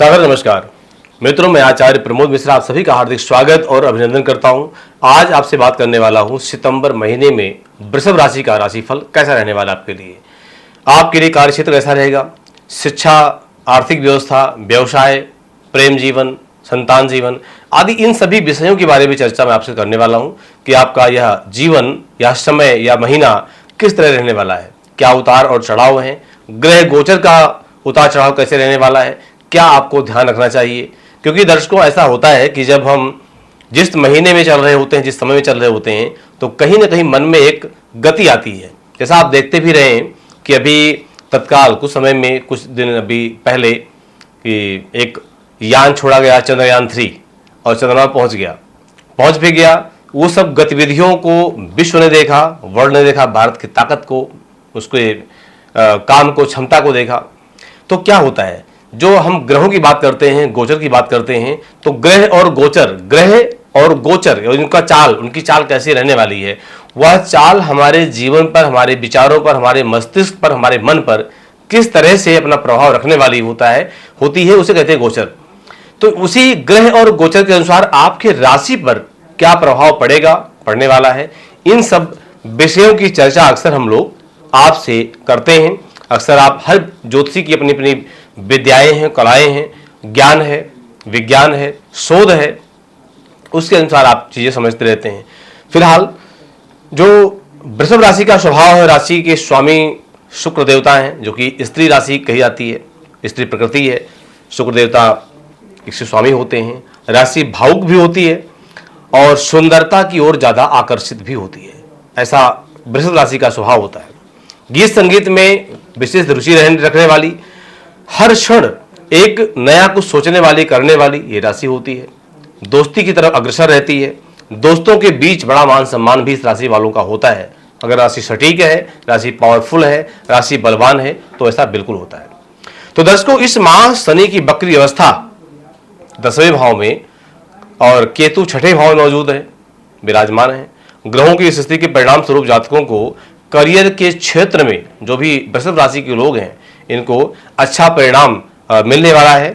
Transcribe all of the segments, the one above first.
सागर नमस्कार मित्रों, मैं आचार्य प्रमोद मिश्रा आप सभी का हार्दिक स्वागत और अभिनंदन करता हूं। आज आपसे बात करने वाला हूं सितंबर महीने में वृषभ राशि का राशिफल कैसा रहने वाला आपके लिए। आपके लिए कार्यक्षेत्र कैसा रहेगा, शिक्षा, आर्थिक व्यवस्था, व्यवसाय, प्रेम जीवन, संतान जीवन आदि इन सभी विषयों के बारे में चर्चा मैं आपसे करने वाला हूं कि आपका यह जीवन या समय या महीना किस तरह रहने वाला है, क्या उतार और चढ़ाव हैं, ग्रह गोचर का उतार चढ़ाव कैसे रहने वाला है, क्या आपको ध्यान रखना चाहिए। क्योंकि दर्शकों, ऐसा होता है कि जब हम जिस महीने में चल रहे होते हैं, जिस समय में चल रहे होते हैं, तो कहीं ना कहीं मन में एक गति आती है। जैसा आप देखते भी रहे कि अभी तत्काल कुछ समय में, कुछ दिन अभी पहले कि एक यान छोड़ा गया, चंद्रयान 3, और चंद्रमा पहुंच भी गया। वो सब गतिविधियों को विश्व ने देखा, वर्ल्ड ने देखा, भारत की ताकत को, उसके काम को, क्षमता को देखा। तो क्या होता है, जो हम ग्रहों की बात करते हैं, गोचर की बात करते हैं, तो ग्रह और गोचर उनकी चाल कैसी रहने वाली है, वह चाल हमारे जीवन पर, हमारे विचारों पर, हमारे मस्तिष्क पर, हमारे मन पर किस तरह से अपना प्रभाव रखने वाली होती है, उसे कहते हैं गोचर। तो उसी ग्रह और गोचर के अनुसार आपके राशि पर क्या प्रभाव पड़ने वाला है, इन सब विषयों की चर्चा अक्सर हम लोग आपसे करते हैं। अक्सर आप हर ज्योतिषी की अपनी अपनी विद्याएं हैं, कलाएं हैं, ज्ञान है, विज्ञान है, शोध है, उसके अनुसार आप चीजें समझते रहते हैं। फिलहाल जो वृषभ राशि का स्वभाव है, राशि के स्वामी शुक्र देवता हैं, जो कि स्त्री राशि कही जाती है, स्त्री प्रकृति है। शुक्र देवता इसके स्वामी होते हैं। राशि भावुक भी होती है और सुंदरता की ओर ज्यादा आकर्षित भी होती है। ऐसा वृषभ राशि का स्वभाव होता है। गीत संगीत में विशेष रुचि रखने वाली, हर क्षण एक नया कुछ सोचने वाली, करने वाली ये राशि होती है। दोस्ती की तरफ अग्रसर रहती है। दोस्तों के बीच बड़ा मान सम्मान भी इस राशि वालों का होता है। अगर राशि सटीक है, राशि पावरफुल है, राशि बलवान है, तो ऐसा बिल्कुल होता है। तो दर्शकों, इस माह शनि की वक्री अवस्था 10वें भाव में और केतु 6ठे भाव में मौजूद है, विराजमान है। ग्रहों की स्थिति के परिणाम स्वरूप जातकों को करियर के क्षेत्र में, जो भी वृषभ राशि के लोग हैं, इनको अच्छा परिणाम मिलने वाला है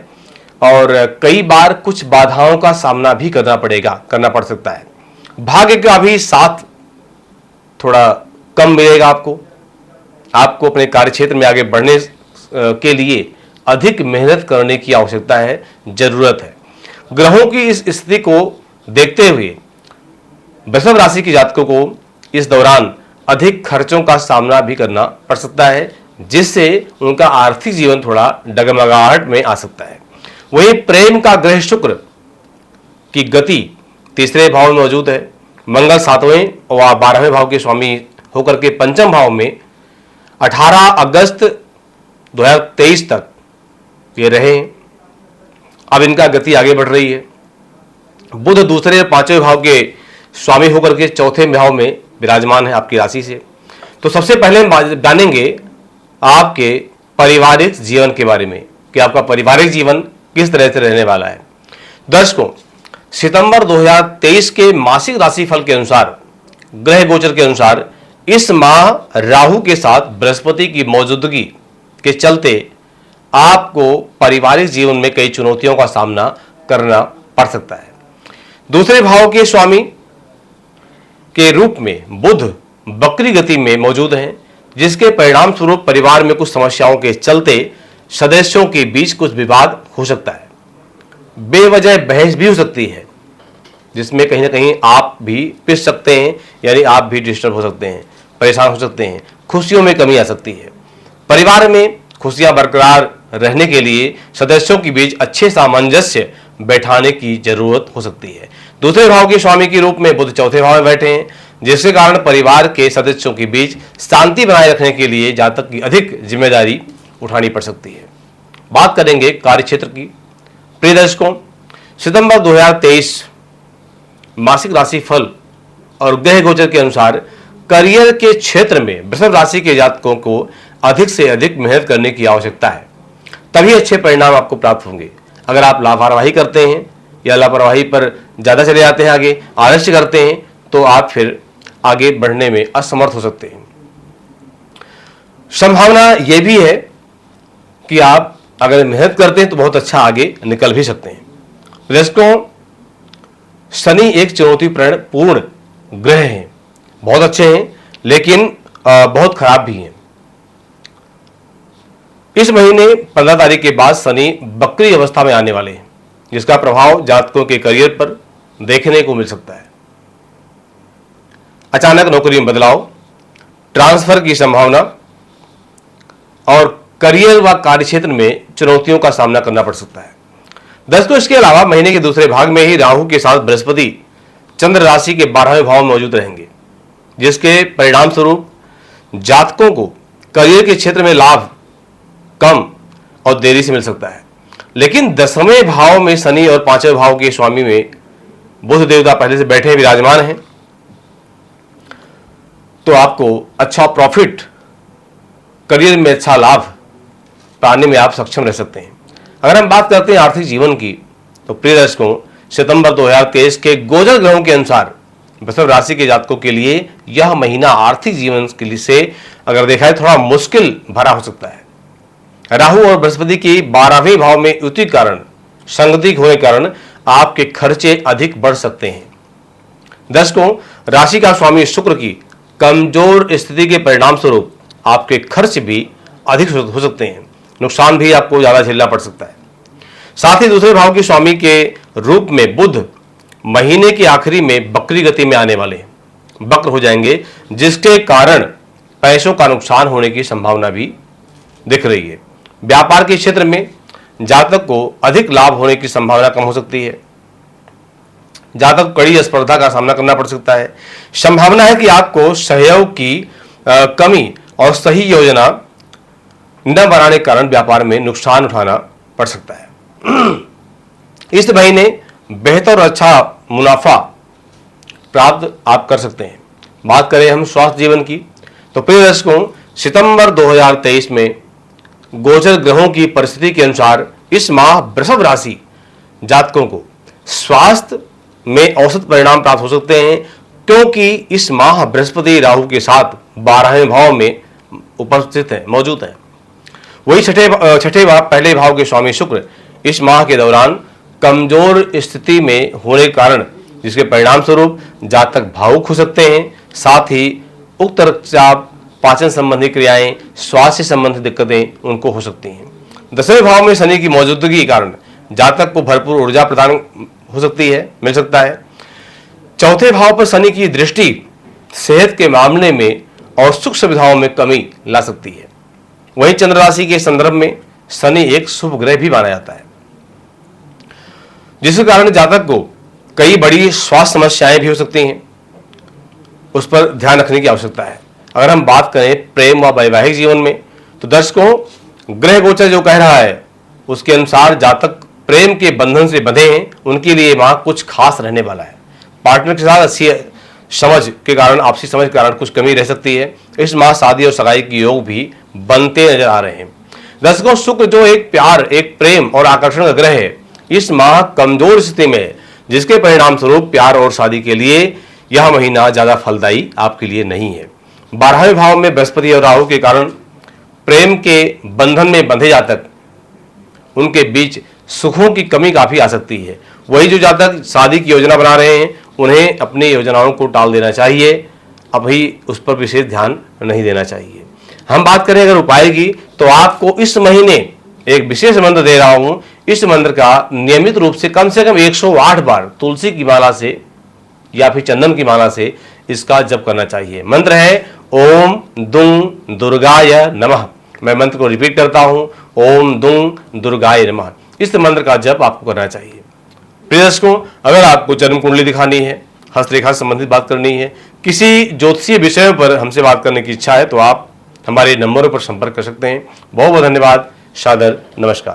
और कई बार कुछ बाधाओं का सामना भी करना पड़ सकता है। भाग्य का भी साथ थोड़ा कम मिलेगा आपको अपने कार्यक्षेत्र में आगे बढ़ने के लिए अधिक मेहनत करने की आवश्यकता है, जरूरत है। ग्रहों की इस स्थिति को देखते हुए वृषभ राशि के जातकों को इस दौरान अधिक खर्चों का सामना भी करना पड़ सकता है, जिससे उनका आर्थिक जीवन थोड़ा डगमगाहट में आ सकता है। वहीं प्रेम का ग्रह शुक्र की गति 3रे भाव में मौजूद है। मंगल 7वें और 12वें भाव के स्वामी होकर के 5म भाव में 18 अगस्त 2023 तक ये रहे। अब इनका गति आगे बढ़ रही है। बुध 2रे और 5वें भाव के स्वामी होकर के 4थे भाव में विराजमान है आपकी राशि से। तो सबसे पहले हम जानेंगे आपके पारिवारिक जीवन के बारे में कि आपका पारिवारिक जीवन किस तरह से रहने वाला है। दर्शकों, सितंबर 2023 के मासिक राशिफल के अनुसार, ग्रह गोचर के अनुसार, इस माह राहु के साथ बृहस्पति की मौजूदगी के चलते आपको पारिवारिक जीवन में कई चुनौतियों का सामना करना पड़ सकता है। 2रे भाव के स्वामी के रूप में बुध वक्री गति में मौजूद हैं, जिसके परिणाम स्वरूप परिवार में कुछ समस्याओं के चलते सदस्यों के बीच कुछ विवाद हो सकता है। बेवजह बहस भी हो सकती है, जिसमें कहीं ना कहीं आप भी पिस सकते हैं, यानी आप भी डिस्टर्ब हो सकते हैं, परेशान हो सकते हैं। खुशियों में कमी आ सकती है। परिवार में खुशियां बरकरार रहने के लिए सदस्यों के बीच अच्छे सामंजस्य बैठाने की जरूरत हो सकती है। 2रे भाव के स्वामी के रूप में बुध 4थे भाव में बैठे हैं, जिसके कारण परिवार के सदस्यों के बीच शांति बनाए रखने के लिए जातक की अधिक जिम्मेदारी उठानी पड़ सकती है। बात करेंगे कार्यक्षेत्र की। प्रिय दर्शकों, सितंबर 2023 मासिक राशिफल और ग्रह गोचर के अनुसार करियर के क्षेत्र में वृषभ राशि के जातकों को अधिक से अधिक मेहनत करने की आवश्यकता है, तभी अच्छे परिणाम आपको प्राप्त होंगे। अगर आप लापरवाही करते हैं या लापरवाही पर ज्यादा चले जाते हैं, आगे आलस्य करते हैं, तो आप फिर आगे बढ़ने में असमर्थ हो सकते हैं। संभावना यह भी है कि आप अगर मेहनत करते हैं तो बहुत अच्छा आगे निकल भी सकते हैं। दर्शकों, शनि एक चुनौतीपूर्ण ग्रह हैं, बहुत अच्छे हैं लेकिन बहुत खराब भी हैं। इस महीने 15 तारीख के बाद शनि वक्री अवस्था में आने वाले हैं, जिसका प्रभाव जातकों के करियर पर देखने को मिल सकता है। अचानक नौकरी में बदलाव, ट्रांसफर की संभावना और करियर व कार्यक्षेत्र में चुनौतियों का सामना करना पड़ सकता है। दर्शकों, इसके अलावा महीने के दूसरे भाग में ही राहु के साथ बृहस्पति चंद्र राशि के 12वें भाव में मौजूद रहेंगे, जिसके परिणाम स्वरूप जातकों को करियर के क्षेत्र में लाभ कम और देरी से मिल सकता है। लेकिन 10वें भाव में शनि और 5वें भाव के स्वामी में बुध देवता पहले से बैठे विराजमान हैं, तो आपको अच्छा प्रॉफिट, करियर में अच्छा लाभ पाने में आप सक्षम रह सकते हैं। अगर हम बात करते हैं आर्थिक जीवन की, तो प्रिय दर्शकों, सितंबर 2023 के गोचर ग्रहों के अनुसार वृषभ राशि के जातकों के लिए यह महीना आर्थिक जीवन के लिए से अगर देखा है थोड़ा मुश्किल भरा हो सकता है। राहु और बृहस्पति की 12वें भाव में युति कारण, संगति होने कारण आपके खर्चे अधिक बढ़ सकते हैं। दर्शकों, राशि का स्वामी शुक्र की कमजोर स्थिति के परिणाम स्वरूप आपके खर्च भी अधिक हो सकते हैं, नुकसान भी आपको ज्यादा झेलना पड़ सकता है। साथ ही दूसरे भाव के स्वामी के रूप में बुध महीने के आखिरी में वक्री गति में आने वाले हैं, वक्र हो जाएंगे, जिसके कारण पैसों का नुकसान होने की संभावना भी दिख रही है। व्यापार के क्षेत्र में जातक को अधिक लाभ होने की संभावना कम हो सकती है। जातक कड़ी स्पर्धा का सामना करना पड़ सकता है। संभावना है कि आपको सहयोग की कमी और सही योजना न बनाने के कारण व्यापार में नुकसान उठाना पड़ सकता है। इस महीने बेहतर और अच्छा मुनाफा प्राप्त आप कर सकते हैं। बात करें हम स्वास्थ्य जीवन की, तो प्रिय दर्शकों, सितंबर 2023 में गोचर ग्रहों की परिस्थिति के अनुसार इस माह वृषभ राशि जातकों को स्वास्थ्य में औसत परिणाम प्राप्त हो सकते हैं, क्योंकि इस माह बृहस्पति राहु के साथ 12वें भाव में उपस्थित है, मौजूद है। वही छठे भाव पहले भाव के स्वामी शुक्र इस माह के दौरान कमजोर स्थिति में होने के कारण, जिसके परिणाम स्वरूप जातक भावुक हो सकते हैं। साथ ही उक्त रक्तचाप, पाचन संबंधी क्रियाएं, स्वास्थ्य संबंधी दिक्कतें उनको हो सकती हैं। 10वें भाव में शनि की मौजूदगी के कारण जातक को भरपूर ऊर्जा प्रदान हो सकती है, मिल सकता है। चौथे भाव पर शनि की दृष्टि सेहत के मामले में और सुख सुविधाओं में कमी ला सकती है। वहीं चंद्र राशि के संदर्भ में शनि एक शुभ ग्रह भी माना जाता है, जिसके कारण जातक को कई बड़ी स्वास्थ्य समस्याएं भी हो सकती हैं, उस पर ध्यान रखने की आवश्यकता है। अगर हम बात करें प्रेम व वैवाहिक जीवन में, तो दर्शकों, ग्रह गोचर जो कह रहा है उसके अनुसार जातक प्रेम के बंधन से बंधे हैं, उनके लिए माह कुछ खास रहने वाला है। पार्टनर के साथ अच्छी समझ के कारण, आपसी समझ के कारण कुछ कमी रह सकती है। इस माह शादी और सगाई के योग भी बनते नजर आ रहे हैं। दर्शकों, शुक्र जो एक प्यार, एक प्रेम और आकर्षण का ग्रह है, इस माह कमजोर स्थिति में है, जिसके परिणाम स्वरूप प्यार और शादी के लिए यह महीना ज्यादा फलदायी आपके लिए नहीं है। 12वें भाव में बृहस्पति और राहु के कारण प्रेम के बंधन में बंधे जातक, उनके बीच सुखों की कमी काफी आ सकती है। वही जो जातक शादी की योजना बना रहे हैं, उन्हें अपनी योजनाओं को टाल देना चाहिए, अभी उस पर विशेष ध्यान नहीं देना चाहिए। हम बात करें अगर उपाय की, तो आपको इस महीने एक विशेष मंत्र दे रहा हूं। इस मंत्र का नियमित रूप से कम 108 बार तुलसी की माला से या फिर चंदन की माला से इसका जप करना चाहिए। मंत्र है ओम दुं दुर्गाय नमः। मैं मंत्र को रिपीट करता हूं, ओम दुं दुर्गाय नमः। इस मंत्र का जप आपको करना चाहिए। प्रिय दर्शकों, अगर आपको जन्म कुंडली दिखानी है, हस्तरेखा संबंधित बात करनी है, किसी ज्योतिषीय विषय पर हमसे बात करने की इच्छा है, तो आप हमारे नंबरों पर संपर्क कर सकते हैं। बहुत बहुत धन्यवाद। सादर नमस्कार।